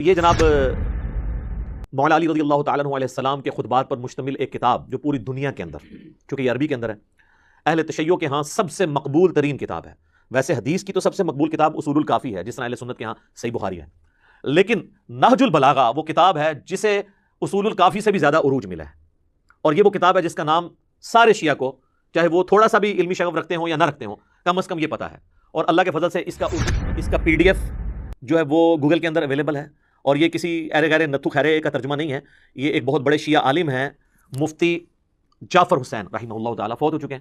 یہ جناب مولا علی رضی اللہ تعالیٰ عنہ علیہ السلام کے خطبات پر مشتمل ایک کتاب جو پوری دنیا کے اندر، چونکہ یہ عربی کے اندر ہے، اہل تشیع کے ہاں سب سے مقبول ترین کتاب ہے۔ ویسے حدیث کی تو سب سے مقبول کتاب اصول الکافی ہے، جس طرح اہل سنت کے ہاں صحیح بخاری ہے، لیکن نہج البلاغہ وہ کتاب ہے جسے اصول الکافی سے بھی زیادہ عروج ملا ہے، اور یہ وہ کتاب ہے جس کا نام سارے شیعہ کو، چاہے وہ تھوڑا سا بھی علمی شغف رکھتے ہوں یا نہ رکھتے ہوں، کم از کم یہ پتہ ہے۔ اور اللہ کے فضل سے اس کا PDF جو ہے وہ گوگل کے اندر اویلیبل ہے، اور یہ کسی ایرے گیرے نتھو خیرے کا ترجمہ نہیں ہے، یہ ایک بہت بڑے شیعہ عالم ہیں مفتی جعفر حسین رحمہ اللہ تعالیٰ، فوت ہو چکے ہیں،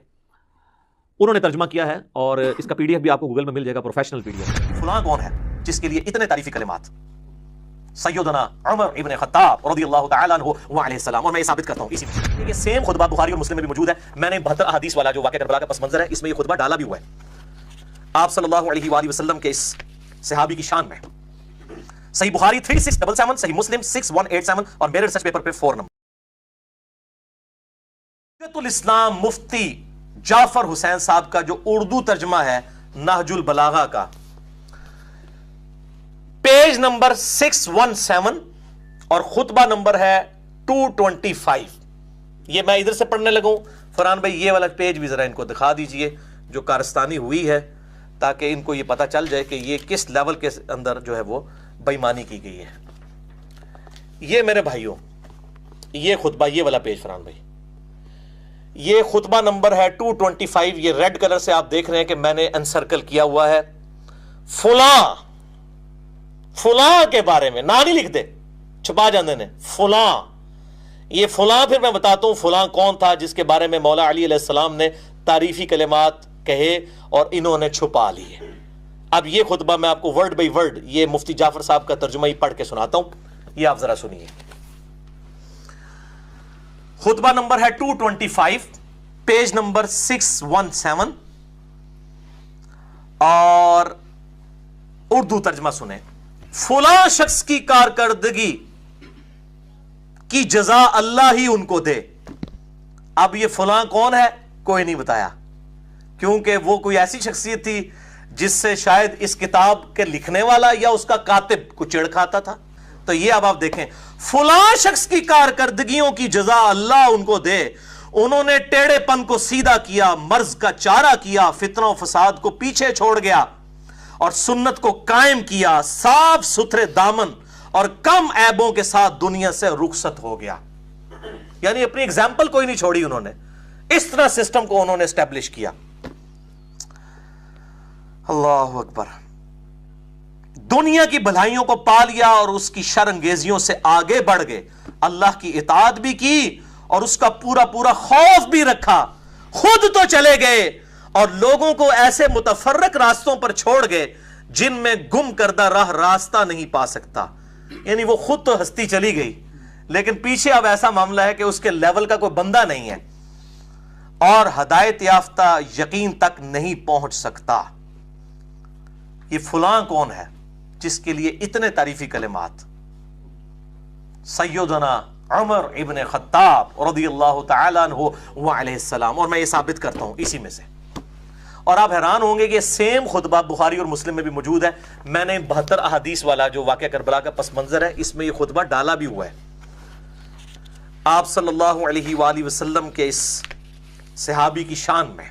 انہوں نے ترجمہ کیا ہے، اور اس کا PDF بھی آپ کو گوگل میں مل جائے گا، پروفیشنل PDF۔ فلاں کون ہے جس کے لیے اتنے تعریفی کلمات؟ سیدنا عمر ابن خطاب رضی اللہ تعالیٰ عنہ وعلیہ السلام، اور میں یہ ثابت کرتا ہوں اسی میں یہ سیم خطبہ بخاری اور مسلم میں بھی موجود ہے۔ میں نے 72 احادیث والا جو واقعہ کربلا کا پس منظر ہے، اس میں یہ خطبہ ڈالا بھی ہوا ہے آپ صلی اللہ علیہ وآلہ وسلم کے اس صحابی کی شان میں۔ صحیح بخاری 3677، صحیح مسلم 6187، اور میرر سرچ پیپر پہ 4 نمبر۔ حجت الاسلام مفتی جعفر حسین صاحب کا جو اردو ترجمہ ہے نہج البلاغہ کا، پیج نمبر 617 اور خطبہ نمبر ہے 225۔ یہ میں ادھر سے پڑھنے لگوں، فرحان بھائی یہ والا پیج بھی ذرا ان کو دکھا دیجئے جو کارستانی ہوئی ہے، تاکہ ان کو یہ پتہ چل جائے کہ یہ کس لیول کے اندر جو ہے وہ بےایمانی کی گئی ہے۔ یہ میرے بھائیوں، یہ خطبہ، یہ والا پیج فرحان بھائی، یہ خطبہ نمبر ہے 225، یہ ریڈ کلر سے آپ دیکھ رہے ہیں کہ میں نے انسرکل کیا ہوا ہے۔ فلاں کے بارے میں نہ نہیں لکھتے، چھپا جاندے نے، فلاں، یہ فلاں پھر میں بتاتا ہوں فلاں کون تھا جس کے بارے میں مولا علی علیہ السلام نے تعریفی کلمات کہے اور انہوں نے چھپا لیے۔ اب یہ خطبہ میں آپ کو ورڈ بائی ورڈ یہ مفتی جعفر صاحب کا ترجمہ ہی پڑھ کے سناتا ہوں، یہ آپ ذرا سنیے۔ خطبہ نمبر ہے 225، پیج نمبر 617، اور اردو ترجمہ سنیں۔ فلاں شخص کی کارکردگی کی جزا اللہ ہی ان کو دے۔ اب یہ فلاں کون ہے کوئی نہیں بتایا، کیونکہ وہ کوئی ایسی شخصیت تھی جس سے شاید اس کتاب کے لکھنے والا یا اس کا کاتب کو چڑ کھاتا تھا۔ تو یہ اب آپ دیکھیں، فلاں شخص کی کارکردگیوں کی جزا اللہ ان کو دے، انہوں نے ٹیڑے پن کو سیدھا کیا، مرض کا چارہ کیا، فتنہ و فساد کو پیچھے چھوڑ گیا اور سنت کو قائم کیا، صاف ستھرے دامن اور کم عیبوں کے ساتھ دنیا سے رخصت ہو گیا۔ یعنی اپنی اگزامپل کوئی نہیں چھوڑی انہوں نے، اس طرح سسٹم کو انہوں نے اسٹیبلش کیا۔ اللہ اکبر۔ دنیا کی بھلائیوں کو پا لیا اور اس کی شر انگیزیوں سے آگے بڑھ گئے، اللہ کی اطاعت بھی کی اور اس کا پورا پورا خوف بھی رکھا، خود تو چلے گئے اور لوگوں کو ایسے متفرق راستوں پر چھوڑ گئے جن میں گم کردہ راہ راستہ نہیں پا سکتا۔ یعنی وہ خود تو ہستی چلی گئی، لیکن پیچھے اب ایسا معاملہ ہے کہ اس کے لیول کا کوئی بندہ نہیں ہے اور ہدایت یافتہ یقین تک نہیں پہنچ سکتا۔ یہ فلاں کون ہے جس کے لیے اتنے تعریفی کلمات؟ سیدنا عمر ابن خطاب رضی اللہ تعالیٰ عنہ وعلیہ السلام، اور میں یہ ثابت کرتا ہوں اسی میں سے۔ اور آپ حیران ہوں گے کہ سیم خطبہ بخاری اور مسلم میں بھی موجود ہے۔ میں نے 72 احادیث والا جو واقعہ کربلا کا پس منظر ہے، اس میں یہ خطبہ ڈالا بھی ہوا ہے۔ آپ صلی اللہ علیہ وآلہ وسلم کے اس صحابی کی شان میں۔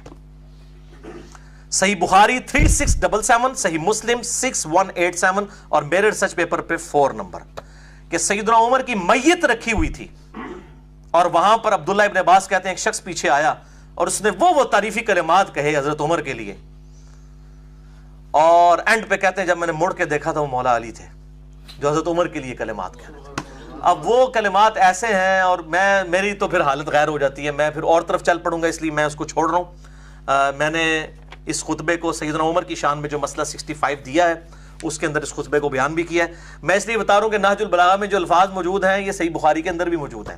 صحیح بخاری 3677، صحیح مسلم 6187، اور میرر سرچ پیپر پہ 4 نمبر، کہ سیدنا عمر کی میت رکھی ہوئی تھی اور وہاں پر عبداللہ ابن عباس کہتے ہیں ایک شخص پیچھے آیا اور اس نے وہ تعریفی کلمات کہے حضرت عمر کے لیے، اور اینڈ پہ کہتے ہیں جب میں نے مڑ کے دیکھا تھا وہ مولا علی تھے جو حضرت عمر کے لیے کلمات کہہ رہے تھے۔ اب وہ کلمات ایسے ہیں اور میری تو پھر حالت غیر ہو جاتی ہے، میں پھر اور طرف چل پڑوں گا، اس لیے میں اس کو چھوڑ رہا ہوں۔ میں نے اس خطبے کو سیدنا عمر کی شان میں جو مسئلہ 65 دیا ہے اس کے اندر اس خطبے کو بیان بھی کیا ہے۔ میں اس لیے بتا رہا ہوں کہ نہج البلاغہ میں جو الفاظ موجود ہیں یہ صحیح بخاری کے اندر بھی موجود ہیں،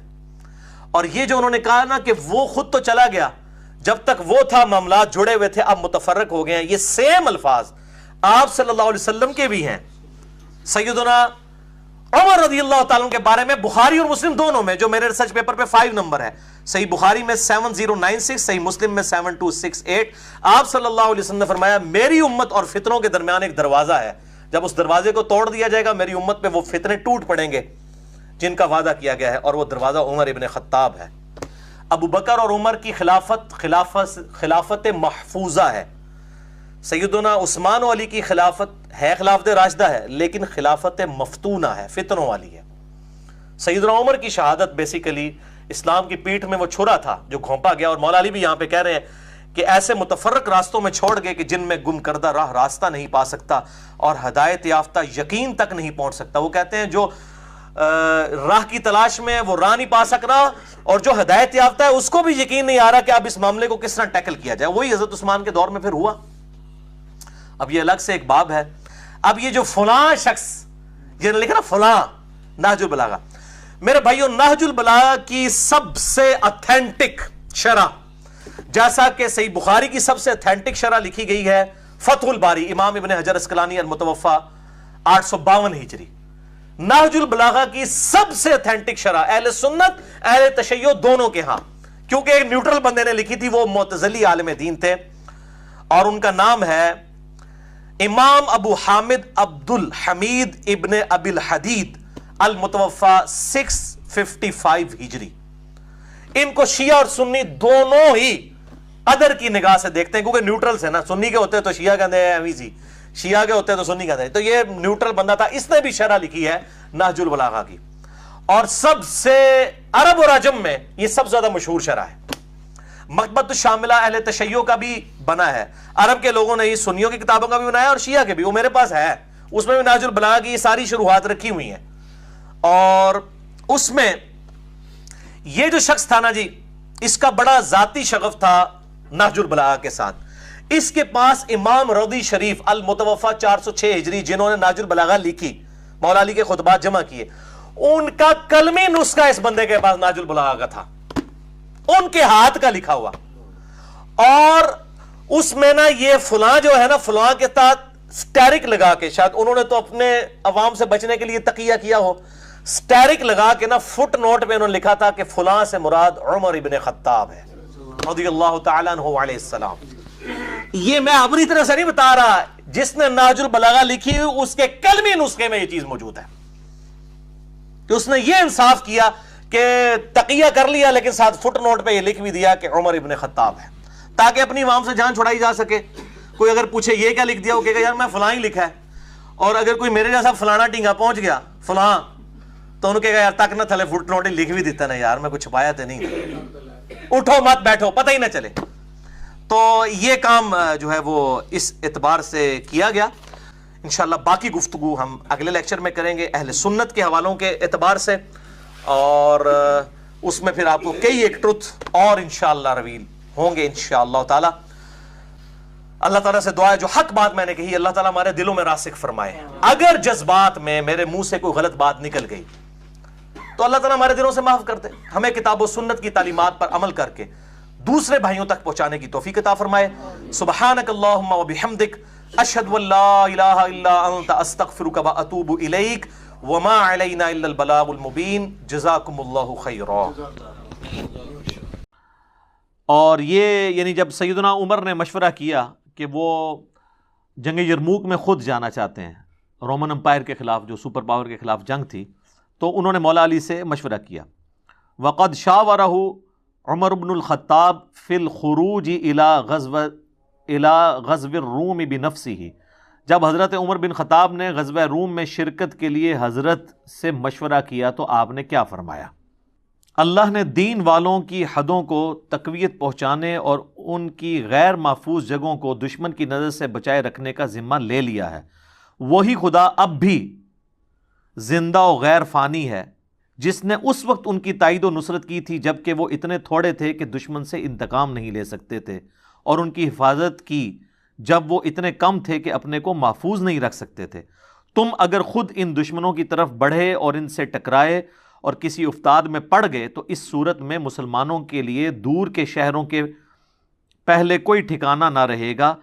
اور یہ جو انہوں نے کہا نا کہ وہ خود تو چلا گیا، جب تک وہ تھا معاملات جڑے ہوئے تھے، اب متفرق ہو گئے ہیں، یہ سیم الفاظ آپ صلی اللہ علیہ وسلم کے بھی ہیں۔ سیدنا عمر رضی اللہ تعالیٰ کے بارے میں بخاری اور مسلم دونوں میں، جو میرے ریسرچ پیپر پہ 5 نمبر ہے، صحیح بخاری میں 7096، صحیح مسلم میں 7268، آپ صلی اللہ علیہ وسلم نے فرمایا میری امت اور فتنوں کے درمیان ایک دروازہ ہے جب اس دروازے کو توڑ دیا جائے گا میری امت پہ وہ فتنے ٹوٹ پڑیں گے جن کا وعدہ کیا گیا ہے، اور وہ دروازہ عمر ابن خطاب ہے۔ ابو بکر اور عمر کی خلافت محفوظہ ہے، سیدنا عثمان و علی کی خلافت ہے خلافت راشدہ ہے، لیکن خلافت مفتونہ ہے، فتنوں والی ہے۔ سیدنا عمر کی شہادت بیسیکلی اسلام کی پیٹھ میں وہ چھرا تھا جو گھونپا گیا، اور مولا علی بھی یہاں پہ کہہ رہے ہیں کہ ایسے متفرق راستوں میں چھوڑ گئے کہ جن میں گم کردہ راہ راستہ نہیں پا سکتا اور ہدایت یافتہ یقین تک نہیں پہنچ سکتا۔ وہ کہتے ہیں جو راہ کی تلاش میں وہ راہ نہیں پا سک رہا، اور جو ہدایت یافتہ ہے اس کو بھی یقین نہیں آ رہا کہ اب اس معاملے کو کس طرح ٹیکل کیا جائے۔ وہی حضرت عثمان کے دور میں پھر ہوا۔ اب یہ الگ سے ایک باب ہے۔ اب یہ جو فلاں شخص یہ لکھا نا فلاں نہج البلاغہ، میرے بھائیوں نہج البلاغہ کی سب سے اتھینٹک شرح، جیسا کہ صحیح بخاری کی سب سے اتھینٹک شرح لکھی گئی ہے فتح الباری امام ابن حجر اسقلانی المتوفا 852 ہجری، نہج البلاغہ کی سب سے اتھینٹک شرح اہل سنت اہل تشیع دونوں کے ہاں، کیونکہ ایک نیوٹرل بندے نے لکھی تھی، وہ معتزلی عالم دین تھے، اور ان کا نام ہے امام ابو حامد عبد الحمید ابن ابی الحدید المتوفا 655 ہجری۔ ان کو شیعہ اور سنی دونوں ہی قدر کی نگاہ سے دیکھتے ہیں، کیونکہ نیوٹرل سے نا، سنی کے ہوتے تو شیعہ کہتے ہیں ایویں سی، شیعہ کے ہوتے تو سنی کہتے ہیں، تو یہ نیوٹرل بندہ تھا، اس نے بھی شرح لکھی ہے نہج البلاغہ کی، اور سب سے عرب اور عجم میں یہ سب سے زیادہ مشہور شرح ہے۔ مکتبۃ الشاملہ اہل تشیع کا بھی بنا ہے، عرب کے لوگوں نے یہ سنیوں کی کتابوں کا بھی بنایا اور شیعہ کے بھی، وہ میرے پاس ہے، اس میں بھی نہج البلاغہ کی یہ ساری شروحات رکھی ہوئی ہیں۔ اور اس میں یہ جو شخص تھا نا جی، اس کا بڑا ذاتی شغف تھا نہج البلاغہ کے ساتھ۔ اس کے پاس امام رضی شریف المتوفا 406 ہجری جنہوں نے نہج البلاغہ لکھی، مولا علی کے خطبات جمع کیے، ان کا قلمی نسخہ اس بندے کے پاس نہج البلاغہ کا تھا، ان کے ہاتھ کا لکھا ہوا، اور اس میں نا یہ فلاں جو ہے نا، فلاں کے ساتھ سٹیرک لگا کے، شاید انہوں نے تو اپنے عوام سے بچنے کے لیے تقیہ کیا ہو، سٹیرک لگا کے نا فٹ نوٹ پہ انہوں نے لکھا تھا کہ فلاں سے مراد عمر ابن خطاب ہے رضی اللہ تعالیٰ عنہ علیہ السلام۔ یہ میں اپنی طرح سے نہیں بتا رہا، جس نے نہج البلاغہ لکھی اس کے قلمی نسخے میں یہ چیز موجود ہے کہ اس نے یہ انصاف کیا کہ تقیہ کر لیا، لیکن ساتھ فٹ نوٹ پہ یہ لکھ بھی دیا کہ عمر ابن خطاب ہے، تاکہ اپنی عوام سے جان چھڑائی جا سکے۔ کوئی اگر پوچھے یہ کیا لکھ دیا، وہ کہے گا یار میں فلاں ہی لکھا ہے، اور اگر کوئی میرے جیسا فلانا ٹینگا پہنچ گیا فلاں، تو انہوں کہے گا یار تک نہ تھلے فٹ نوٹ ہی لکھ بھی دیتا نا یار، میں کچھ چھپایا تو نہیں، اٹھو مت بیٹھو پتہ ہی نہ چلے۔ تو یہ کام جو ہے وہ اس اعتبار سے کیا گیا۔ انشاءاللہ باقی گفتگو ہم اگلے لیکچر میں کریں گے اہل سنت کے حوالوں کے اعتبار سے، اور اس میں پھر آپ کو کئی ایک ٹروتھ اور انشاءاللہ رویل ہوں گے انشاءاللہ تعالی۔ اللہ تعالیٰ سے دعا ہے جو حق بات میں نے کہی اللہ تعالیٰ ہمارے دلوں میں راسخ فرمائے۔ اگر جذبات میں میرے منہ سے کوئی غلط بات نکل گئی تو اللہ تعالیٰ ہمارے دلوں سے معاف کر دے، ہمیں کتاب و سنت کی تعلیمات پر عمل کر کے دوسرے بھائیوں تک پہنچانے کی توفیق عطا فرمائے۔ سبحانک اللہم و بحمدک، اشہد ان لا الہ الا انت، استغفرک و اتوب الیک، وما علینا الا البلاغ المبین، جزاکم اللہ خیرا۔ اور یہ یعنی جب سیدنا عمر نے مشورہ کیا کہ وہ جنگ یرموک میں خود جانا چاہتے ہیں، رومن امپائر کے خلاف جو سپر پاور کے خلاف جنگ تھی، تو انہوں نے مولا علی سے مشورہ کیا۔ وقد شاورہ عمر بن الخطاب فی الخروج الی غزو الروم بنفسہ، جب حضرت عمر بن خطاب نے غزوہ روم میں شرکت کے لیے حضرت سے مشورہ کیا تو آپ نے کیا فرمایا؟ اللہ نے دین والوں کی حدوں کو تقویت پہنچانے اور ان کی غیر محفوظ جگہوں کو دشمن کی نظر سے بچائے رکھنے کا ذمہ لے لیا ہے۔ وہی خدا اب بھی زندہ و غیر فانی ہے جس نے اس وقت ان کی تائید و نصرت کی تھی جبکہ وہ اتنے تھوڑے تھے کہ دشمن سے انتقام نہیں لے سکتے تھے، اور ان کی حفاظت کی جب وہ اتنے کم تھے کہ اپنے کو محفوظ نہیں رکھ سکتے تھے۔ تم اگر خود ان دشمنوں کی طرف بڑھے اور ان سے ٹکرائے اور کسی افتاد میں پڑ گئے تو اس صورت میں مسلمانوں کے لیے دور کے شہروں کے پہلے کوئی ٹھکانہ نہ رہے گا،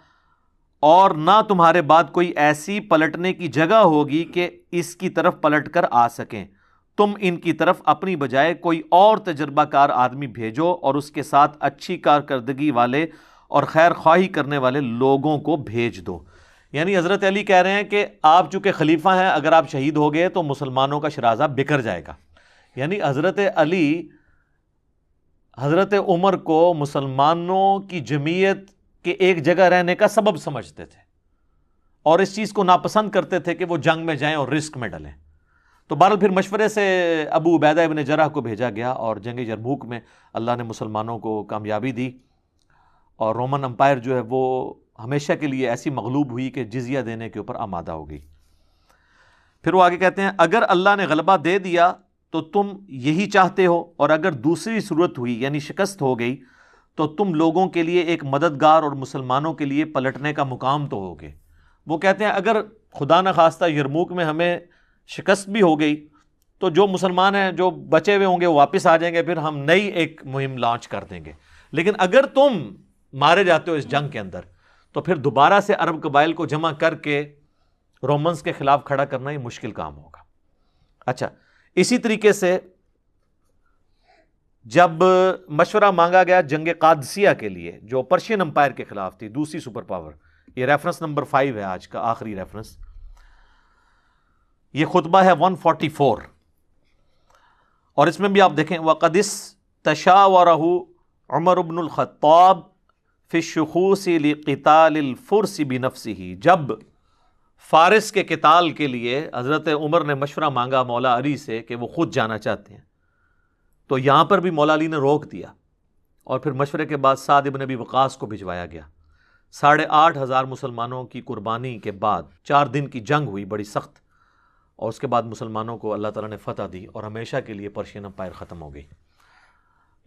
اور نہ تمہارے بعد کوئی ایسی پلٹنے کی جگہ ہوگی کہ اس کی طرف پلٹ کر آ سکیں۔ تم ان کی طرف اپنی بجائے کوئی اور تجربہ کار آدمی بھیجو اور اس کے ساتھ اچھی کارکردگی والے اور خیر خواہی کرنے والے لوگوں کو بھیج دو۔ یعنی حضرت علی کہہ رہے ہیں کہ آپ چونکہ خلیفہ ہیں، اگر آپ شہید ہو گئے تو مسلمانوں کا شرازہ بکھر جائے گا. یعنی حضرت علی حضرت عمر کو مسلمانوں کی جمعیت کے ایک جگہ رہنے کا سبب سمجھتے تھے اور اس چیز کو ناپسند کرتے تھے کہ وہ جنگ میں جائیں اور رسک میں ڈلیں. تو بہرحال پھر مشورے سے ابو عبیدہ ابن جرح کو بھیجا گیا اور جنگ یرموک میں اللہ نے مسلمانوں کو کامیابی دی اور رومن امپائر جو ہے وہ ہمیشہ کے لیے ایسی مغلوب ہوئی کہ جزیہ دینے کے اوپر آمادہ ہو گئی. پھر وہ آگے کہتے ہیں اگر اللہ نے غلبہ دے دیا تو تم یہی چاہتے ہو، اور اگر دوسری صورت ہوئی یعنی شکست ہو گئی تو تم لوگوں کے لیے ایک مددگار اور مسلمانوں کے لیے پلٹنے کا مقام تو ہوگے. وہ کہتے ہیں اگر خدا نہ خواستہ یرموک میں ہمیں شکست بھی ہو گئی تو جو مسلمان ہیں جو بچے ہوئے ہوں گے وہ واپس آ جائیں گے، پھر ہم نئی ایک مہم لانچ کر دیں گے. لیکن اگر تم مارے جاتے ہو اس جنگ کے اندر تو پھر دوبارہ سے عرب قبائل کو جمع کر کے رومنز کے خلاف کھڑا کرنا ہی مشکل کام ہوگا. اچھا، اسی طریقے سے جب مشورہ مانگا گیا جنگ قادسیہ کے لیے جو پرشین امپائر کے خلاف تھی، دوسری سپر پاور، یہ ریفرنس نمبر 5 ہے آج کا آخری ریفرنس، یہ خطبہ ہے 144 اور اس میں بھی آپ دیکھیں وَقَدِ اسْتَشَاوَرَهُ عمر بن الخطاب فی الشخوص لقتال الفرس بنفسه. جب فارس کے قتال کے لیے حضرت عمر نے مشورہ مانگا مولا علی سے کہ وہ خود جانا چاہتے ہیں تو یہاں پر بھی مولا علی نے روک دیا اور پھر مشورے کے بعد سعد ابن ابی وقاص کو بھجوایا گیا. 8,500 مسلمانوں کی قربانی کے بعد 4 دن کی جنگ ہوئی بڑی سخت، اور اس کے بعد مسلمانوں کو اللہ تعالیٰ نے فتح دی اور ہمیشہ کے لیے پرشین امپائر ختم ہو گئی.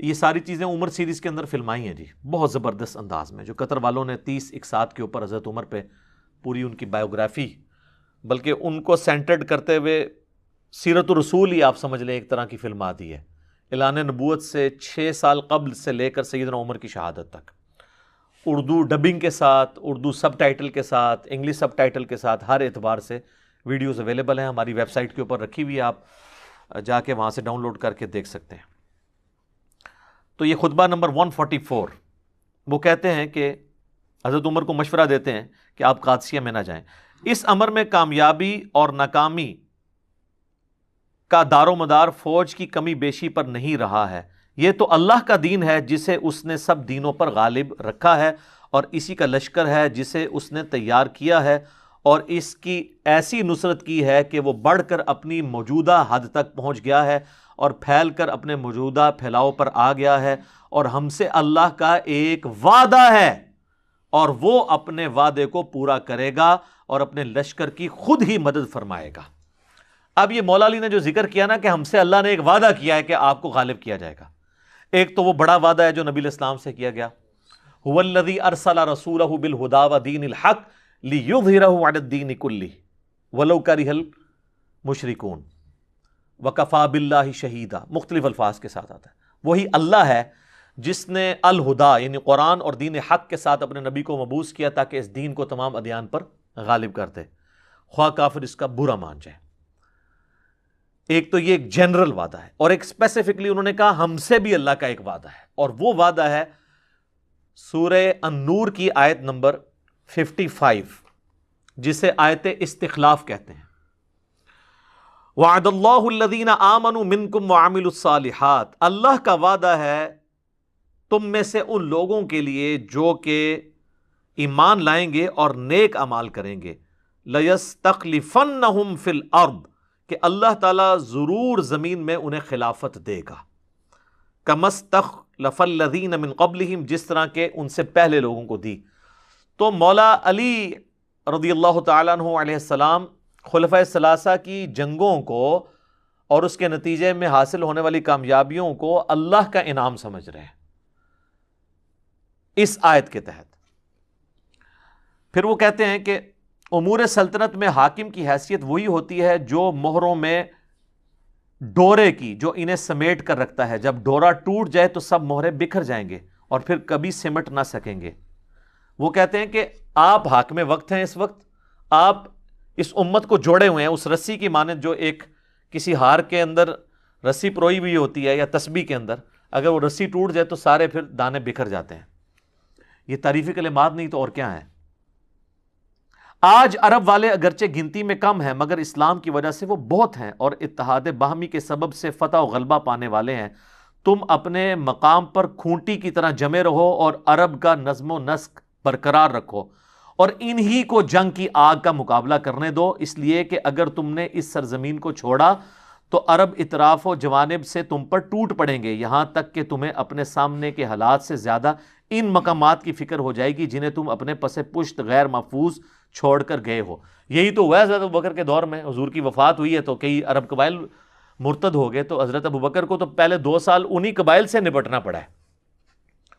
یہ ساری چیزیں عمر سیریز کے اندر فلمائی ہیں جی، بہت زبردست انداز میں. جو قطر والوں نے 30 اقساط کے اوپر حضرت عمر پہ پوری ان کی بائیوگرافی، بلکہ ان کو سینٹرڈ کرتے ہوئے سیرت الرسول ہی آپ سمجھ لیں ایک طرح کی فلم آتی ہے، اعلان نبوت سے 6 سال قبل سے لے کر سیدنا عمر کی شہادت تک، اردو ڈبنگ کے ساتھ، اردو سب ٹائٹل کے ساتھ، انگلش سب ٹائٹل کے ساتھ، ہر اعتبار سے ویڈیوز اویلیبل ہیں ہماری ویب سائٹ کے اوپر رکھی ہوئی ہے، آپ جا کے وہاں سے ڈاؤن لوڈ کر کے دیکھ سکتے ہیں. تو یہ خطبہ نمبر 144 وہ کہتے ہیں کہ حضرت عمر کو مشورہ دیتے ہیں کہ آپ قادسیہ میں نہ جائیں. اس امر میں کامیابی اور ناکامی کا دار و مدار فوج کی کمی بیشی پر نہیں رہا ہے، یہ تو اللہ کا دین ہے جسے اس نے سب دینوں پر غالب رکھا ہے، اور اسی کا لشکر ہے جسے اس نے تیار کیا ہے، اور اس کی ایسی نصرت کی ہے کہ وہ بڑھ کر اپنی موجودہ حد تک پہنچ گیا ہے اور پھیل کر اپنے موجودہ پھیلاؤ پر آ گیا ہے، اور ہم سے اللہ کا ایک وعدہ ہے اور وہ اپنے وعدے کو پورا کرے گا اور اپنے لشکر کی خود ہی مدد فرمائے گا. اب یہ مولا علی نے جو ذکر کیا نا کہ ہم سے اللہ نے ایک وعدہ کیا ہے کہ آپ کو غالب کیا جائے گا، ایک تو وہ بڑا وعدہ ہے جو نبی علیہ السلام سے کیا گیا، هو الذی ارسل رسولہ بالہدی ودین الحق لیظہرہ علی الدین کلہ ولو کرہ المشرکون وکفی باللہ شہیدا. مختلف الفاظ کے ساتھ آتا ہے. وہی اللہ ہے جس نے الہدا یعنی قرآن اور دین حق کے ساتھ اپنے نبی کو مبعوث کیا تاکہ اس دین کو تمام ادیان پر غالب کر دے، خواہ کافر اس کا برا مان جائے. ایک تو یہ ایک جنرل وعدہ ہے، اور ایک اسپیسیفکلی انہوں نے کہا ہم سے بھی اللہ کا ایک وعدہ ہے، اور وہ وعدہ ہے سورہ النور کی آیت نمبر 55 جسے آیت استخلاف کہتے ہیں. وعد اللہ الذین آمنوا منکم وعملوا الصالحات، اللہ کا وعدہ ہے تم میں سے ان لوگوں کے لیے جو کہ ایمان لائیں گے اور نیک اعمال کریں گے، لَيَسْتَخْلِفَنَّهُمْ فِي الْأَرْضِ، کہ اللہ تعالیٰ ضرور زمین میں انہیں خلافت دے گا، كَمَا اسْتَخْلَفَ الَّذِينَ مِن قَبْلِهِمْ، جس طرح کہ ان سے پہلے لوگوں کو دی. تو مولا علی رضی اللہ تعالیٰ عنہ علیہ السلام خلفۂ ثلاثہ کی جنگوں کو اور اس کے نتیجے میں حاصل ہونے والی کامیابیوں کو اللہ کا انعام سمجھ رہے ہیں اس آیت کے تحت. پھر وہ کہتے ہیں کہ امور سلطنت میں حاکم کی حیثیت وہی ہوتی ہے جو مہروں میں ڈورے کی جو انہیں سمیٹ کر رکھتا ہے، جب ڈورا ٹوٹ جائے تو سب مہرے بکھر جائیں گے اور پھر کبھی سمٹ نہ سکیں گے. وہ کہتے ہیں کہ آپ حاکم وقت ہیں، اس وقت آپ اس امت کو جوڑے ہوئے ہیں اس رسی کی مانند جو ایک کسی ہار کے اندر رسی پروئی ہوئی ہوتی ہے یا تسبیح کے اندر، اگر وہ رسی ٹوٹ جائے تو سارے پھر دانے بکھر جاتے ہیں. یہ تعریفی کلمات نہیں تو اور کیا ہے. آج عرب والے اگرچہ گنتی میں کم ہیں مگر اسلام کی وجہ سے وہ بہت ہیں اور اتحاد باہمی کے سبب سے فتح و غلبہ پانے والے ہیں۔ تم اپنے مقام پر کھونٹی کی طرح جمے رہو اور عرب کا نظم و نسق برقرار رکھو اور انہی کو جنگ کی آگ کا مقابلہ کرنے دو، اس لیے کہ اگر تم نے اس سرزمین کو چھوڑا تو عرب اطراف و جوانب سے تم پر ٹوٹ پڑیں گے، یہاں تک کہ تمہیں اپنے سامنے کے حالات سے زیادہ ان مقامات کی فکر ہو جائے گی جنہیں تم اپنے پس پشت غیر محفوظ چھوڑ کر گئے ہو۔ یہی تو ہوا ہے حضرت ابوبکر کے دور میں، حضور کی وفات ہوئی ہے تو کئی عرب قبائل مرتد ہو گئے، تو حضرت ابوبکر کو تو پہلے 2 سال انہی قبائل سے نپٹنا پڑا ہے۔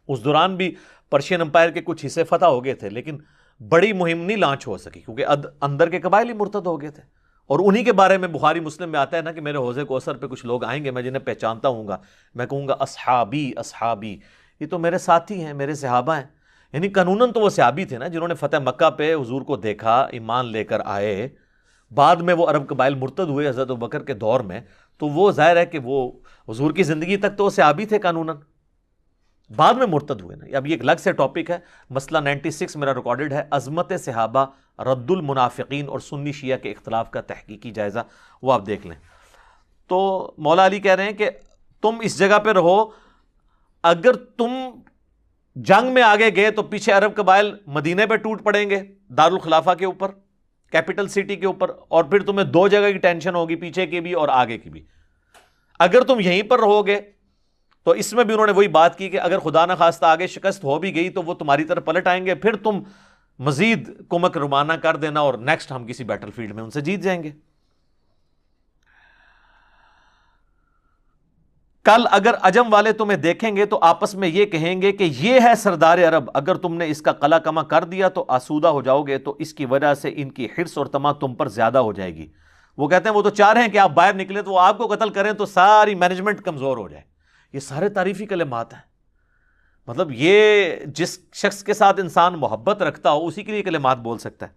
اس دوران بھی پرشین امپائر کے کچھ حصے فتح ہو گئے تھے لیکن بڑی مہم نہیں لانچ ہو سکی کیونکہ اندر کے قبائل ہی مرتد ہو گئے تھے۔ اور انہی کے بارے میں بخاری مسلم میں آتا ہے نا کہ میرے حوض کوثر پہ کچھ لوگ آئیں گے، میں جنہیں پہچانتا ہوں گا، میں کہوں گا اصحابی اصحابی، یہ تو میرے ساتھی ہیں، میرے صحابہ ہیں۔ یعنی قانوناً تو وہ صحابی تھے نا جنہوں نے فتح مکہ پہ حضور کو دیکھا، ایمان لے کر آئے، بعد میں وہ عرب قبائل مرتد ہوئے حضرت ابوبکر کے دور میں، تو وہ ظاہر ہے کہ وہ حضور کی زندگی تک تو وہ صحابی تھے قانوناً، بعد میں مرتد ہوئے نا۔ اب یہ ایک الگ سے ٹاپک ہے، مسئلہ 96 میرا ریکارڈڈ ہے، عظمت صحابہ، رد المنافقین اور سنی شیعہ کے اختلاف کا تحقیقی جائزہ، وہ آپ دیکھ لیں۔ تو مولا علی کہہ رہے ہیں کہ تم اس جگہ پہ رہو، اگر تم جنگ میں آگے گئے تو پیچھے عرب قبائل مدینے پہ ٹوٹ پڑیں گے، دارالخلافہ کے اوپر، کیپٹل سٹی کے اوپر، اور پھر تمہیں 2 جگہ کی ٹینشن ہوگی، پیچھے کی بھی اور آگے کی بھی۔ اگر تم یہیں پر رہو گے تو اس میں بھی انہوں نے وہی بات کی کہ اگر خدا نہ خواستہ آگے شکست ہو بھی گئی تو وہ تمہاری طرف پلٹ آئیں گے، پھر تم مزید کمک روانہ کر دینا اور نیکسٹ ہم کسی بیٹل فیلڈ میں ان سے جیت جائیں گے۔ کل اگر عجم والے تمہیں دیکھیں گے تو آپس میں یہ کہیں گے کہ یہ ہے سردار عرب، اگر تم نے اس کا قلع کما کر دیا تو آسودہ ہو جاؤ گے، تو اس کی وجہ سے ان کی حرص اور طمع تم پر زیادہ ہو جائے گی۔ وہ کہتے ہیں وہ تو چاہ رہے ہیں کہ آپ باہر نکلیں تو وہ آپ کو قتل کریں تو ساری مینجمنٹ کمزور ہو جائے۔ یہ سارے تعریفی کلمات ہیں، مطلب یہ جس شخص کے ساتھ انسان محبت رکھتا ہو اسی کے لیے کلمات بول سکتا ہے۔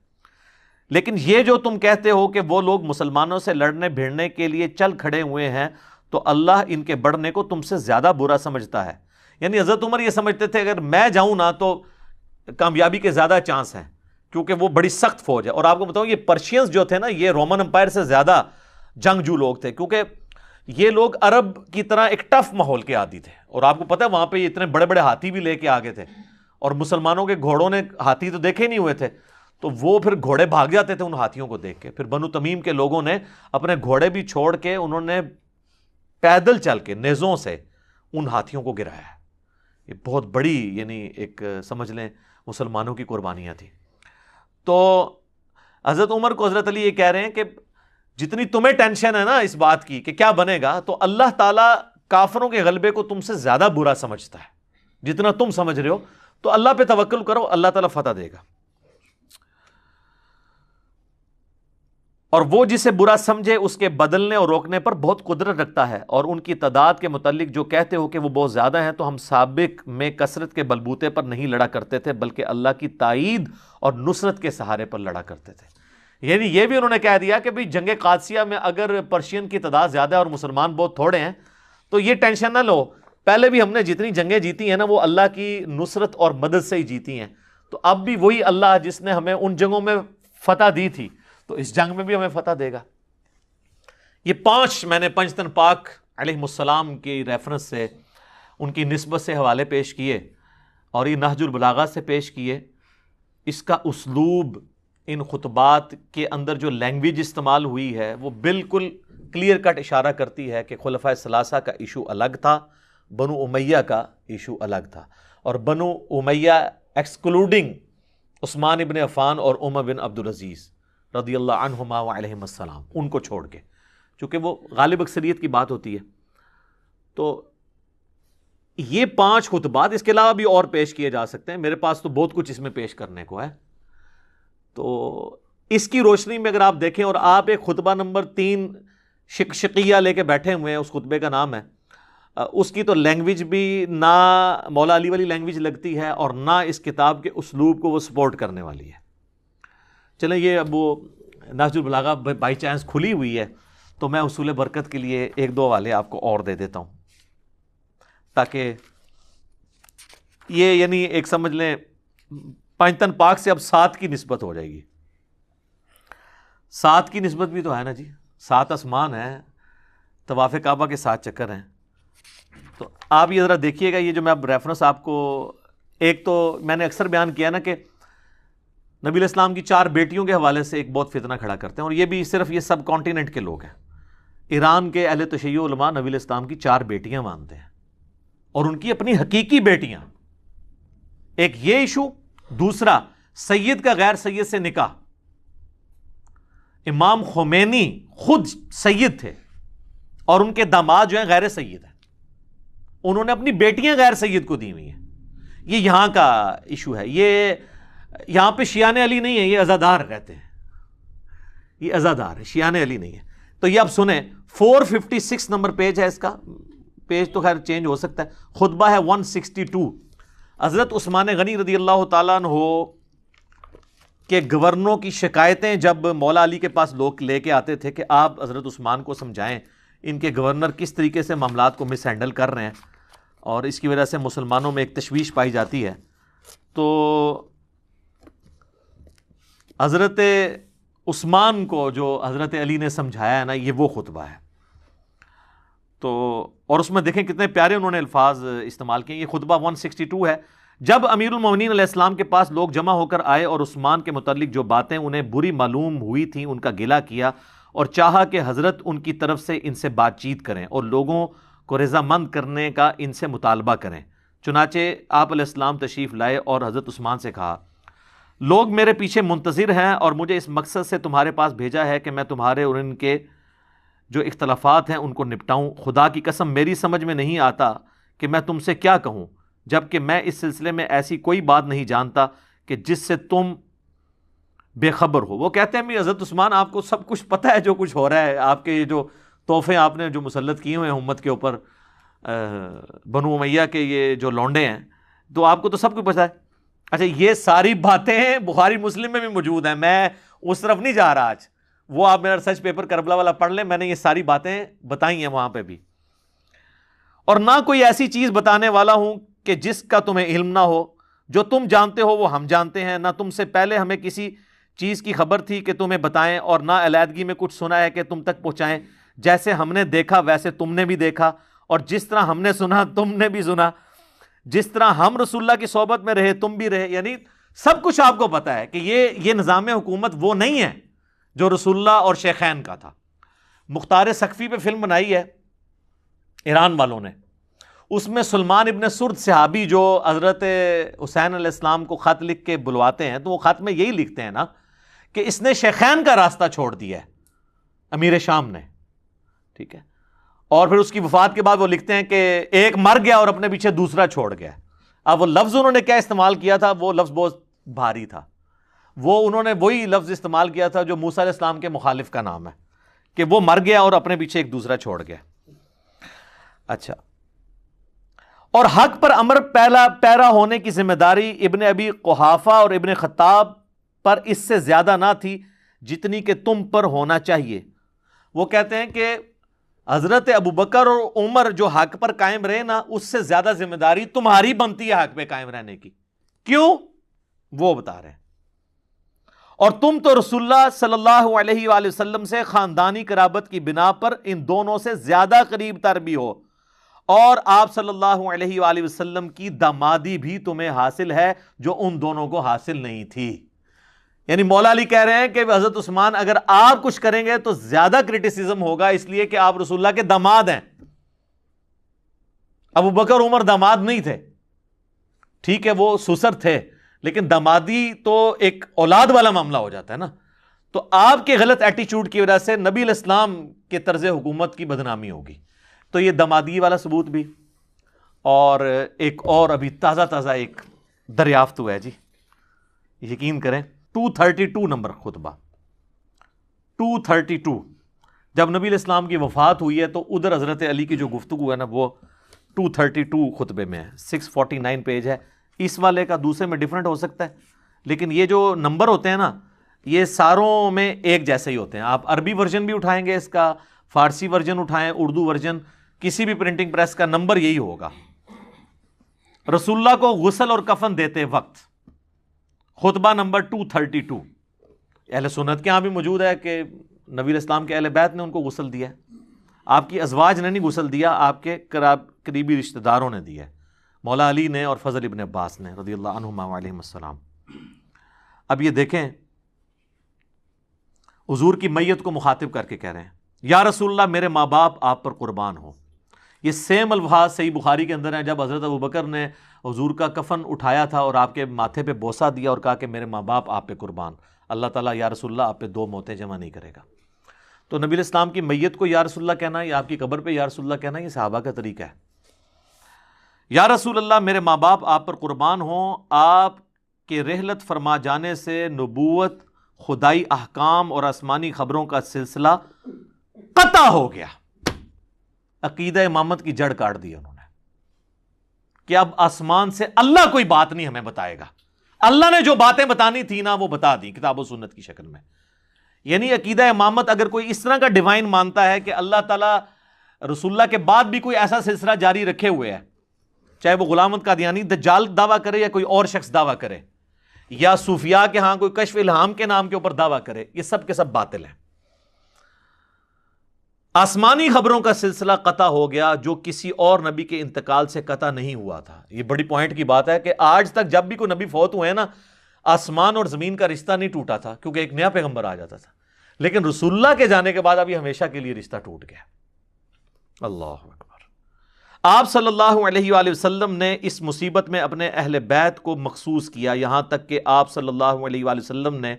لیکن یہ جو تم کہتے ہو کہ وہ لوگ مسلمانوں سے لڑنے بھیڑنے کے لیے چل کھڑے ہوئے ہیں تو اللہ ان کے بڑھنے کو تم سے زیادہ برا سمجھتا ہے۔ یعنی حضرت عمر یہ سمجھتے تھے اگر میں جاؤں نا تو کامیابی کے زیادہ چانس ہیں کیونکہ وہ بڑی سخت فوج ہے۔ اور آپ کو بتاؤں یہ پرشینز جو تھے نا یہ رومن امپائر سے زیادہ جنگجو لوگ تھے کیونکہ یہ لوگ عرب کی طرح ایک ٹف ماحول کے عادی تھے، اور آپ کو پتہ ہے وہاں پہ یہ اتنے بڑے بڑے ہاتھی بھی لے کے آگے تھے، اور مسلمانوں کے گھوڑوں نے ہاتھی تو دیکھے نہیں ہوئے تھے، تو وہ پھر گھوڑے بھاگ جاتے تھے ان ہاتھیوں کو دیکھ کے۔ پھر بنو تمیم کے لوگوں نے اپنے گھوڑے بھی چھوڑ کے انہوں نے پیدل چل کے نیزوں سے ان ہاتھیوں کو گرایا ہے۔ یہ بہت بڑی یعنی ایک سمجھ لیں مسلمانوں کی قربانیاں تھیں۔ تو حضرت عمر کو حضرت علی یہ کہہ رہے ہیں کہ جتنی تمہیں ٹینشن ہے نا اس بات کی کہ کیا بنے گا، تو اللہ تعالیٰ کافروں کے غلبے کو تم سے زیادہ برا سمجھتا ہے جتنا تم سمجھ رہے ہو، تو اللہ پہ توکل کرو، اللہ تعالیٰ فتح دے گا۔ اور وہ جسے برا سمجھے اس کے بدلنے اور روکنے پر بہت قدرت رکھتا ہے، اور ان کی تعداد کے متعلق جو کہتے ہو کہ وہ بہت زیادہ ہیں، تو ہم سابق میں کثرت کے بلبوتے پر نہیں لڑا کرتے تھے بلکہ اللہ کی تائید اور نصرت کے سہارے پر لڑا کرتے تھے۔ یعنی یہ بھی انہوں نے کہہ دیا کہ بھئی جنگ قادسیہ میں اگر پرشین کی تعداد زیادہ ہے اور مسلمان بہت تھوڑے ہیں تو یہ ٹینشن نہ لو، پہلے بھی ہم نے جتنی جنگیں جیتی ہیں نا وہ اللہ کی نصرت اور مدد سے ہی جیتی ہیں، تو اب بھی وہی اللہ جس نے ہمیں ان جنگوں میں فتح دی تھی تو اس جنگ میں بھی ہمیں فتح دے گا۔ یہ 5 میں نے پنجتن پاک علیہ السلام کی ریفرنس سے ان کی نسبت سے حوالے پیش کیے اور یہ نہج البلاغہ سے پیش کیے۔ اس کا اسلوب، ان خطبات کے اندر جو لینگویج استعمال ہوئی ہے وہ بالکل کلیئر کٹ اشارہ کرتی ہے کہ خلفائے ثلاثہ کا ایشو الگ تھا، بنو امیہ کا ایشو الگ تھا، اور بنو امیہ ایکسکلوڈنگ عثمان ابن عفان اور عمر بن عبدالعزیز رضی اللہ عنہما وعلیہم السلام، ان کو چھوڑ کے، چونکہ وہ غالب اکثریت کی بات ہوتی ہے۔ تو یہ 5 خطبات، اس کے علاوہ بھی اور پیش کیے جا سکتے ہیں، میرے پاس تو بہت کچھ اس میں پیش کرنے کو ہے۔ تو اس کی روشنی میں اگر آپ دیکھیں، اور آپ ایک خطبہ نمبر 3 شقیہ لے کے بیٹھے ہوئے ہیں، اس خطبے کا نام ہے، اس کی تو لینگویج بھی نہ مولا علی والی لینگویج لگتی ہے اور نہ اس کتاب کے اسلوب کو وہ سپورٹ کرنے والی ہے۔ چلیں یہ اب وہ نہج البلاغہ بائی چانس کھلی ہوئی ہے تو میں اصول برکت کے لیے 1-2 حوالے آپ کو اور دے دیتا ہوں تاکہ یہ یعنی ایک سمجھ لیں پنجتن پاک سے اب 7 کی نسبت ہو جائے گی۔ 7 کی نسبت بھی تو ہے نا جی، 7 آسمان ہے، طواف کعبہ کے 7 چکر ہیں. تو آپ یہ ذرا دیکھیے گا، یہ جو میں اب ریفرنس آپ کو، ایک تو میں نے اکثر بیان کیا نا کہ نبی علیہ السلام کی 4 بیٹیوں کے حوالے سے ایک بہت فتنہ کھڑا کرتے ہیں، اور یہ بھی صرف یہ سب کانٹیننٹ کے لوگ ہیں. ایران کے اہل تشیع علماء نبی علیہ السلام کی 4 بیٹیاں مانتے ہیں، اور ان کی اپنی حقیقی بیٹیاں. ایک یہ ایشو، دوسرا سید کا غیر سید سے نکاح. امام خمینی خود سید تھے اور ان کے داماد جو ہیں غیر سید ہیں، انہوں نے اپنی بیٹیاں غیر سید کو دی ہوئی ہیں. یہ یہاں کا ایشو ہے. یہ یہاں پہ شیعان علی نہیں ہے، یہ عزادار رہتے ہیں، یہ عزادار ہے، شیعان علی نہیں ہے. تو یہ اب سنیں، 456 نمبر پیج ہے اس کا، پیج تو خیر چینج ہو سکتا ہے. خطبہ ہے 162. حضرت عثمان غنی رضی اللہ تعالیٰ عنہ کہ گورنروں کی شکایتیں جب مولا علی کے پاس لوگ لے کے آتے تھے کہ آپ حضرت عثمان کو سمجھائیں ان کے گورنر کس طریقے سے معاملات کو مس ہینڈل کر رہے ہیں، اور اس کی وجہ سے مسلمانوں میں ایک تشویش پائی جاتی ہے. تو حضرت عثمان کو جو حضرت علی نے سمجھایا ہے نا، یہ وہ خطبہ ہے. تو اور اس میں دیکھیں کتنے پیارے انہوں نے الفاظ استعمال کیے. یہ خطبہ 162 ہے. جب امیر المومنین علیہ السلام کے پاس لوگ جمع ہو کر آئے اور عثمان کے متعلق جو باتیں انہیں بری معلوم ہوئی تھیں ان کا گلہ کیا، اور چاہا کہ حضرت ان کی طرف سے ان سے بات چیت کریں اور لوگوں کو رضامند کرنے کا ان سے مطالبہ کریں. چنانچہ آپ علیہ السلام تشریف لائے اور حضرت عثمان سے کہا، لوگ میرے پیچھے منتظر ہیں اور مجھے اس مقصد سے تمہارے پاس بھیجا ہے کہ میں تمہارے اور ان کے جو اختلافات ہیں ان کو نپٹاؤں. خدا کی قسم میری سمجھ میں نہیں آتا کہ میں تم سے کیا کہوں، جبکہ میں اس سلسلے میں ایسی کوئی بات نہیں جانتا کہ جس سے تم بے خبر ہو. وہ کہتے ہیں حضرت عثمان آپ کو سب کچھ پتہ ہے جو کچھ ہو رہا ہے، آپ کے جو تحفے آپ نے جو مسلط کیے ہوئے ہیں امت کے اوپر، بنو امیہ کے یہ جو لونڈے ہیں، تو آپ کو تو سب کچھ پتہ ہے. اچھا یہ ساری باتیں بخاری مسلم میں بھی موجود ہیں، میں اس طرف نہیں جا رہا آج، وہ آپ میرا ریسرچ پیپر کربلا والا پڑھ لیں، میں نے یہ ساری باتیں بتائی ہیں وہاں پہ بھی. اور نہ کوئی ایسی چیز بتانے والا ہوں کہ جس کا تمہیں علم نہ ہو، جو تم جانتے ہو وہ ہم جانتے ہیں. نہ تم سے پہلے ہمیں کسی چیز کی خبر تھی کہ تمہیں بتائیں، اور نہ علیحدگی میں کچھ سنا ہے کہ تم تک پہنچائیں. جیسے ہم نے دیکھا ویسے تم نے بھی دیکھا، اور جس طرح ہم نے سنا تم نے بھی سنا. جس طرح ہم رسول اللہ کی صحبت میں رہے تم بھی رہے. یعنی سب کچھ آپ کو پتا ہے کہ یہ نظام حکومت وہ نہیں ہے جو رسول اللہ اور شیخین کا تھا. مختار سقفی پہ فلم بنائی ہے ایران والوں نے، اس میں سلمان ابن سرد صحابی جو حضرت حسین علیہ السلام کو خط لکھ کے بلواتے ہیں، تو وہ خط میں یہی لکھتے ہیں نا کہ اس نے شیخین کا راستہ چھوڑ دیا ہے امیر شام نے. ٹھیک ہے، اور پھر اس کی وفات کے بعد وہ لکھتے ہیں کہ ایک مر گیا اور اپنے پیچھے دوسرا چھوڑ گیا. اب وہ لفظ انہوں نے کیا استعمال کیا تھا، وہ لفظ بہت بھاری تھا. وہ انہوں نے وہی لفظ استعمال کیا تھا جو موسیٰ علیہ السلام کے مخالف کا نام ہے، کہ وہ مر گیا اور اپنے پیچھے ایک دوسرا چھوڑ گیا. اچھا، اور حق پر امر پیرا ہونے کی ذمہ داری ابن ابی قحافہ اور ابن خطاب پر اس سے زیادہ نہ تھی جتنی کہ تم پر ہونا چاہیے. وہ کہتے ہیں کہ حضرت ابو بکر اور عمر جو حق پر قائم رہے نا، اس سے زیادہ ذمہ داری تمہاری بنتی ہے حق پہ قائم رہنے کی. کیوں؟ وہ بتا رہے ہیں. اور تم تو رسول اللہ صلی اللہ علیہ وآلہ وسلم سے خاندانی قرابت کی بنا پر ان دونوں سے زیادہ قریب تر بھی ہو، اور آپ صلی اللہ علیہ وآلہ وسلم کی دامادی بھی تمہیں حاصل ہے جو ان دونوں کو حاصل نہیں تھی. یعنی مولا علی کہہ رہے ہیں کہ حضرت عثمان اگر آپ کچھ کریں گے تو زیادہ کرٹیسزم ہوگا، اس لیے کہ آپ رسول اللہ کے داماد ہیں. ابو بکر عمر داماد نہیں تھے، ٹھیک ہے وہ سسر تھے، لیکن دامادی تو ایک اولاد والا معاملہ ہو جاتا ہے نا. تو آپ کے غلط ایٹیچیوڈ کی وجہ سے نبی علیہ السلام کے طرز حکومت کی بدنامی ہوگی. تو یہ دامادی والا ثبوت بھی. اور ایک اور ابھی تازہ ایک دریافت ہوا ہے جی، یقین کریں، 232 نمبر خطبہ 232. جب نبی علیہ السلام کی وفات ہوئی ہے تو ادھر حضرت علی کی جو گفتگو ہے نا وہ 232 خطبے میں ہے. 649 پیج ہے. اس والے کا دوسرے میں ڈیفرنٹ ہو سکتا ہے، لیکن یہ جو نمبر ہوتے ہیں نا یہ ساروں میں ایک جیسے ہی ہوتے ہیں. آپ عربی ورژن بھی اٹھائیں گے اس کا، فارسی ورژن اٹھائیں، اردو ورژن، کسی بھی پرنٹنگ پریس کا نمبر یہی ہوگا. رسول اللہ کو غسل اور کفن دیتے وقت خطبہ نمبر 232. اہل سنت کے ہاں بھی موجود ہے کہ نبی علیہ السلام کے اہل بیت نے ان کو غسل دیا ہے. آپ کی ازواج نے نہیں غسل دیا، آپ کے قریبی رشتہ داروں نے دیا ہے، مولا علی نے اور فضل ابن عباس نے رضی اللہ عنہما وعلیہم السلام. اب یہ دیکھیں حضور کی میت کو مخاطب کر کے کہہ رہے ہیں یا رسول اللہ میرے ماں باپ آپ پر قربان ہوں. یہ سیم الفاظ صحیح بخاری کے اندر ہیں جب حضرت ابوبکر نے حضور کا کفن اٹھایا تھا اور آپ کے ماتھے پہ بوسہ دیا اور کہا کہ میرے ماں باپ آپ پہ قربان. اللہ تعالیٰ یا رسول اللہ آپ پہ 2 موتیں جمع نہیں کرے گا. تو نبی علیہ السلام کی میت کو یا رسول اللہ کہنا یا آپ کی قبر پہ یا رسول اللہ کہنا یہ صحابہ کا طریقہ ہے. یا رسول اللہ میرے ماں باپ آپ پر قربان ہوں، آپ کے رحلت فرما جانے سے نبوت، خدائی احکام اور آسمانی خبروں کا سلسلہ قطع ہو گیا. عقیدہ امامت کی جڑ کاٹ دی انہوں نے کہ اب آسمان سے اللہ کوئی بات نہیں ہمیں بتائے گا. اللہ نے جو باتیں بتانی تھی نا وہ بتا دی کتاب و سنت کی شکل میں. یعنی عقیدہ امامت اگر کوئی اس طرح کا ڈیوائن مانتا ہے کہ اللہ تعالیٰ رسول اللہ کے بعد بھی کوئی ایسا سلسلہ جاری رکھے ہوئے ہے، چاہے وہ غلام احمد قادیانی دجال دعویٰ کرے یا کوئی اور شخص دعویٰ کرے یا صوفیاء کے ہاں کوئی کشف الہام کے نام کے اوپر دعویٰ کرے، یہ سب کے سب باطل ہیں. آسمانی خبروں کا سلسلہ قطع ہو گیا جو کسی اور نبی کے انتقال سے قطع نہیں ہوا تھا. یہ بڑی پوائنٹ کی بات ہے کہ آج تک جب بھی کوئی نبی فوت ہوئے نا آسمان اور زمین کا رشتہ نہیں ٹوٹا تھا کیونکہ ایک نیا پیغمبر آ جاتا تھا. لیکن رسول اللہ کے جانے کے بعد اب یہ ہمیشہ کے لیے رشتہ ٹوٹ گیا. اللہ اکبر. آپ صلی اللہ علیہ وآلہ وسلم نے اس مصیبت میں اپنے اہل بیت کو مخصوص کیا، یہاں تک کہ آپ صلی اللہ علیہ وآلہ وسلم نے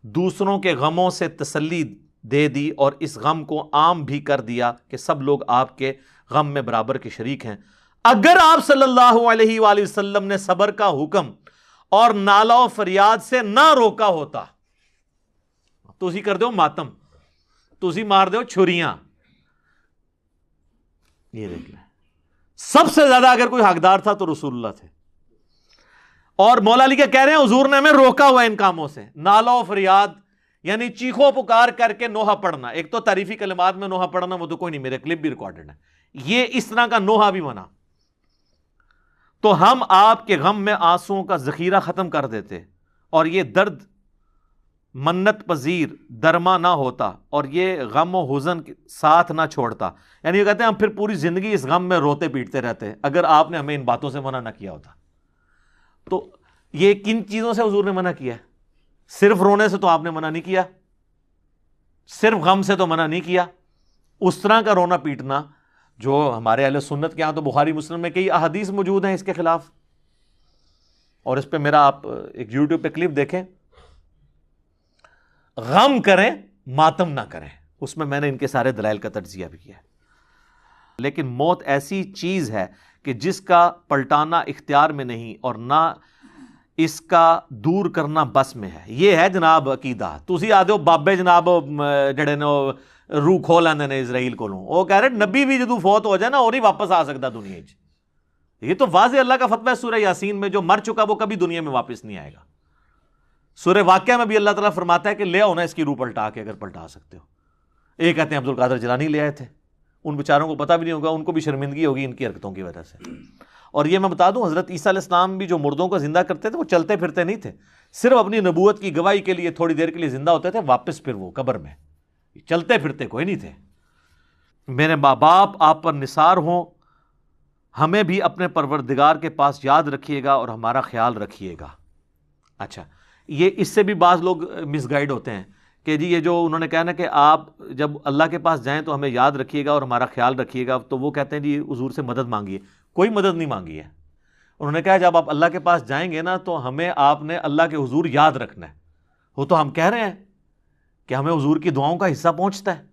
دوسروں کے غموں سے تسلی دے دی اور اس غم کو عام بھی کر دیا کہ سب لوگ آپ کے غم میں برابر کے شریک ہیں. اگر آپ صلی اللہ علیہ وآلہ وسلم نے صبر کا حکم اور نالہ و فریاد سے نہ روکا ہوتا تو اسی کر دو ماتم، تو اسی مار دو چھریاں. یہ دیکھ لیں سب سے زیادہ اگر کوئی حقدار تھا تو رسول اللہ تھے. اور مولا علی کیا کہہ رہے ہیں حضور نے ہمیں روکا ہوا ان کاموں سے. نالہ و فریاد یعنی چیخو پکار کر کے نوحہ پڑھنا. ایک تو تعریفی کلمات میں نوحہ پڑھنا وہ تو کوئی نہیں، میرے کلپ بھی ریکارڈڈ ہے. یہ اس طرح کا نوحہ بھی بنا تو ہم آپ کے غم میں آنسوؤں کا ذخیرہ ختم کر دیتے اور یہ درد منت پذیر درما نہ ہوتا اور یہ غم و حزن ساتھ نہ چھوڑتا. یعنی یہ کہتے ہیں ہم پھر پوری زندگی اس غم میں روتے پیٹتے رہتے اگر آپ نے ہمیں ان باتوں سے منع نہ کیا ہوتا. تو یہ کن چیزوں سے حضور نے منع کیا ہے؟ صرف رونے سے تو آپ نے منع نہیں کیا، صرف غم سے تو منع نہیں کیا. اس طرح کا رونا پیٹنا جو ہمارے اہل سنت کے ہاں تو بخاری مسلم میں کئی احادیث موجود ہیں اس کے خلاف. اور اس پہ میرا آپ ایک یوٹیوب پہ کلپ دیکھیں، غم کریں ماتم نہ کریں، اس میں میں نے ان کے سارے دلائل کا تجزیہ بھی کیا ہے. لیکن موت ایسی چیز ہے کہ جس کا پلٹانا اختیار میں نہیں اور نہ اس کا دور کرنا بس میں ہے. یہ ہے جناب عقیدہ. تسی آدھے ہو بابے جناب جڑے نے روح کھو لیندے نے اسرائیل کو، وہ کہہ رہے نبی بھی جدوں فوت ہو جائے نا اور ہی واپس آ سکتا دنیا وچ. یہ تو واضح اللہ کا فتویٰ ہے سورہ یاسین میں، جو مر چکا وہ کبھی دنیا میں واپس نہیں آئے گا. سورہ واقعہ میں بھی اللہ تعالیٰ فرماتا ہے کہ لے آؤ نا اس کی روح پلٹا کے اگر پلٹا سکتے ہو. ایک کہتے ہیں عبد القادر جیلانی لے آئے تھے، ان بیچاروں کو پتہ بھی نہیں ہوگا، ان کو بھی شرمندگی ہوگی ان کی حرکتوں کی وجہ سے. اور یہ میں بتا دوں حضرت عیسیٰ علیہ السلام بھی جو مردوں کو زندہ کرتے تھے وہ چلتے پھرتے نہیں تھے، صرف اپنی نبوت کی گواہی کے لیے تھوڑی دیر کے لیے زندہ ہوتے تھے، واپس پھر وہ قبر میں. چلتے پھرتے کوئی نہیں تھے. میرے ماں باپ آپ پر نثار ہوں، ہمیں بھی اپنے پروردگار کے پاس یاد رکھیے گا اور ہمارا خیال رکھیے گا. اچھا یہ اس سے بھی بعض لوگ مس گائیڈ ہوتے ہیں کہ جی یہ جو انہوں نے کہا نا کہ آپ جب اللہ کے پاس جائیں تو ہمیں یاد رکھیے گا اور ہمارا خیال رکھیے گا، تو وہ کہتے ہیں جی حضور سے مدد مانگیے. کوئی مدد نہیں مانگی ہے. انہوں نے کہا جب آپ اللہ کے پاس جائیں گے نا تو ہمیں آپ نے اللہ کے حضور یاد رکھنا ہے. وہ تو ہم کہہ رہے ہیں کہ ہمیں حضور کی دعاؤں کا حصہ پہنچتا ہے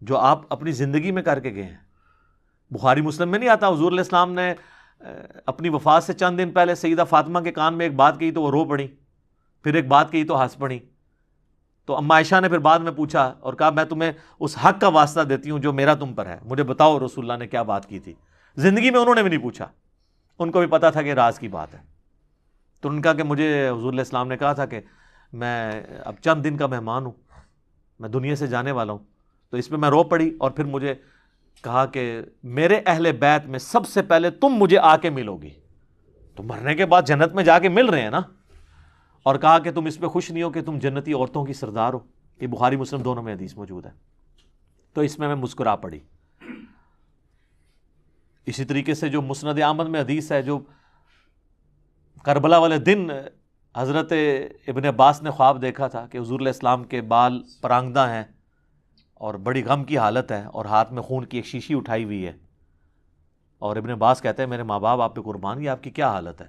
جو آپ اپنی زندگی میں کر کے گئے ہیں. بخاری مسلم میں نہیں آتا حضور علیہ السلام نے اپنی وفات سے چند دن پہلے سیدہ فاطمہ کے کان میں ایک بات کہی تو وہ رو پڑی، پھر ایک بات کہی تو ہنس پڑی. تو اما عائشہ نے پھر بعد میں پوچھا اور کہا میں تمہیں اس حق کا واسطہ دیتی ہوں جو میرا تم پر ہے، مجھے بتاؤ رسول اللہ نے کیا بات کی تھی. زندگی میں انہوں نے بھی نہیں پوچھا، ان کو بھی پتا تھا کہ راز کی بات ہے. تو ان کا کہ مجھے حضور علیہ السلام نے کہا تھا کہ میں اب چند دن کا مہمان ہوں، میں دنیا سے جانے والا ہوں. تو اس پہ میں رو پڑی اور پھر مجھے کہا کہ میرے اہل بیت میں سب سے پہلے تم مجھے آ کے ملو گی. تو مرنے کے بعد جنت میں جا کے مل رہے ہیں نا. اور کہا کہ تم اس پہ خوش نہیں ہو کہ تم جنتی عورتوں کی سردار ہو. یہ بخاری مسلم دونوں میں حدیث موجود ہے. تو اس میں مسکرا پڑی. اسی طریقے سے جو مسند احمد میں حدیث ہے، جو کربلا والے دن حضرت ابن عباس نے خواب دیکھا تھا کہ حضور علیہ السلام کے بال پرانگدہ ہیں اور بڑی غم کی حالت ہے اور ہاتھ میں خون کی ایک شیشی اٹھائی ہوئی ہے، اور ابن عباس کہتے ہیں میرے ماں باپ آپ پہ قربان، یہ آپ کی کیا حالت ہے؟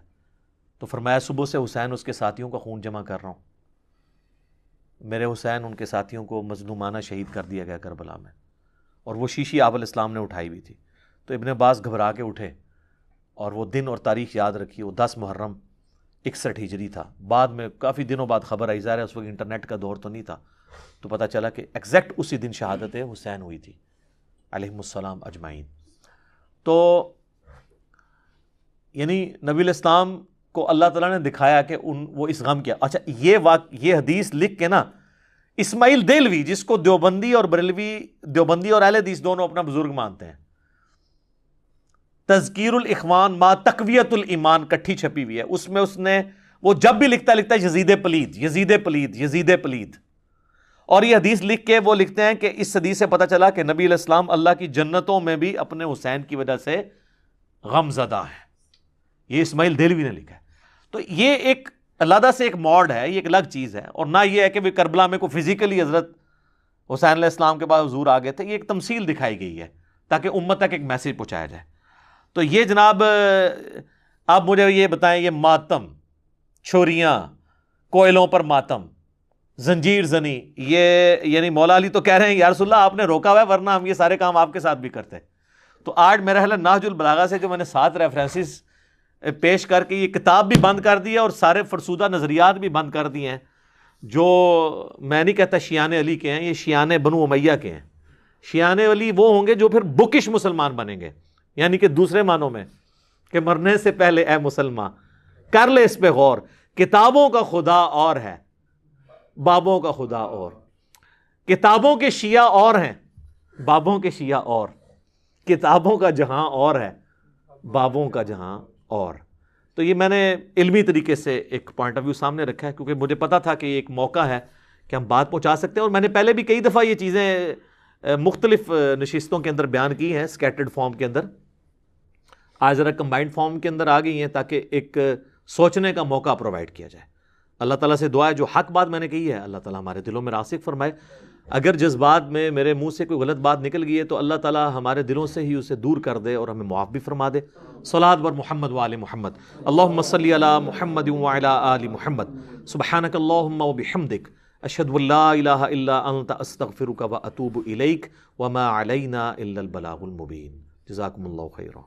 تو فرمایا صبح سے حسین اس کے ساتھیوں کا خون جمع کر رہا ہوں. میرے حسین ان کے ساتھیوں کو مظلومانہ شہید کر دیا گیا کربلا میں، اور وہ شیشی آپ علیہ السلام نے اٹھائی ہوئی تھی. تو ابن عباس گھبرا کے اٹھے اور وہ دن اور تاریخ یاد رکھی. وہ 10 محرم 61 ہجری تھا. بعد میں کافی دنوں بعد خبر آئی، ظاہر ہے اس وقت انٹرنیٹ کا دور تو نہیں تھا، تو پتہ چلا کہ ایگزیکٹ اسی دن شہادت حسین ہوئی تھی علیہم السلام اجمعین. تو یعنی نبی الاسلام کو اللہ تعالیٰ نے دکھایا کہ وہ اس غم کیا. اچھا یہ حدیث لکھ کے نا اسماعیل دہلوی، جس کو دیوبندی اور بریلوی، دیوبندی اور اہل حدیث دونوں اپنا بزرگ مانتے ہیں، تذکیر الاخوان ما تقویت الایمان کٹھی چھپی ہوئی ہے، اس میں اس نے وہ جب بھی لکھتا ہے یزید پلید یزید پلید یزید پلید. اور یہ حدیث لکھ کے وہ لکھتے ہیں کہ اس حدیث سے پتہ چلا کہ نبی علیہ السلام اللہ کی جنتوں میں بھی اپنے حسین کی وجہ سے غم زدہ ہیں. یہ اسماعیل دہلوی نے لکھا ہے. تو یہ ایک علیحدہ سے ایک موڈ ہے، یہ ایک الگ چیز ہے، اور نہ یہ ہے کہ کربلا میں کوئی فزیکلی حضرت حسین علیہ السلام کے بعد حضور آ گئے تھے. یہ ایک تمثیل دکھائی گئی ہے تاکہ امت تک ایک میسیج پہنچایا جائے. تو یہ جناب آپ مجھے یہ بتائیں، یہ ماتم، چھوریاں، کوئلوں پر ماتم، زنجیر زنی، یہ یعنی مولا علی تو کہہ رہے ہیں یا رسول اللہ آپ نے روکا ہوا ہے ورنہ ہم یہ سارے کام آپ کے ساتھ بھی کرتے. تو آج میرا خیال ہے نہج البلاغہ سے جو میں نے 7 ریفرنسز پیش کر کے یہ کتاب بھی بند کر دی ہے اور سارے فرسودہ نظریات بھی بند کر دیے ہیں، جو میں نہیں کہتا شیعان علی کے ہیں، یہ شیعان بنو امیہ کے ہیں. شیعان علی وہ ہوں گے جو پھر بکش مسلمان بنیں گے، یعنی کہ دوسرے معنوں میں کہ مرنے سے پہلے اے مسلمان کر لے اس پہ غور، کتابوں کا خدا اور ہے، بابوں کا خدا اور. کتابوں کے شیعہ اور ہیں، بابوں کے شیعہ اور. کتابوں کا جہاں اور ہے، بابوں کا جہاں اور. تو یہ میں نے علمی طریقے سے ایک پوائنٹ آف ویو سامنے رکھا ہے، کیونکہ مجھے پتا تھا کہ یہ ایک موقع ہے کہ ہم بات پہنچا سکتے ہیں. اور میں نے پہلے بھی کئی دفعہ یہ چیزیں مختلف نشستوں کے اندر بیان کی ہیں، سکیٹرڈ فارم کے اندر. آج ذرا کمبائنڈ فارم کے اندر آ گئی ہیں تاکہ ایک سوچنے کا موقع پرووائڈ کیا جائے. اللہ تعالیٰ سے دعا ہے جو حق بات میں نے کہی ہے اللہ تعالیٰ ہمارے دلوں میں راسخ فرمائے. اگر جذبات میں میرے منہ سے کوئی غلط بات نکل گئی ہے تو اللہ تعالیٰ ہمارے دلوں سے ہی اسے دور کر دے اور ہمیں معاف بھی فرما دے. صلاۃ بر محمد و آل محمد. اللہم صلی علی محمد و علی آل محمد. سبحانک اللہم و بحمدک، اشہد ان لا الہ الا انت، استغفرک و اتوب الیک، وما علینا الا البلاغ المبین. جزاکم اللہ خیرا.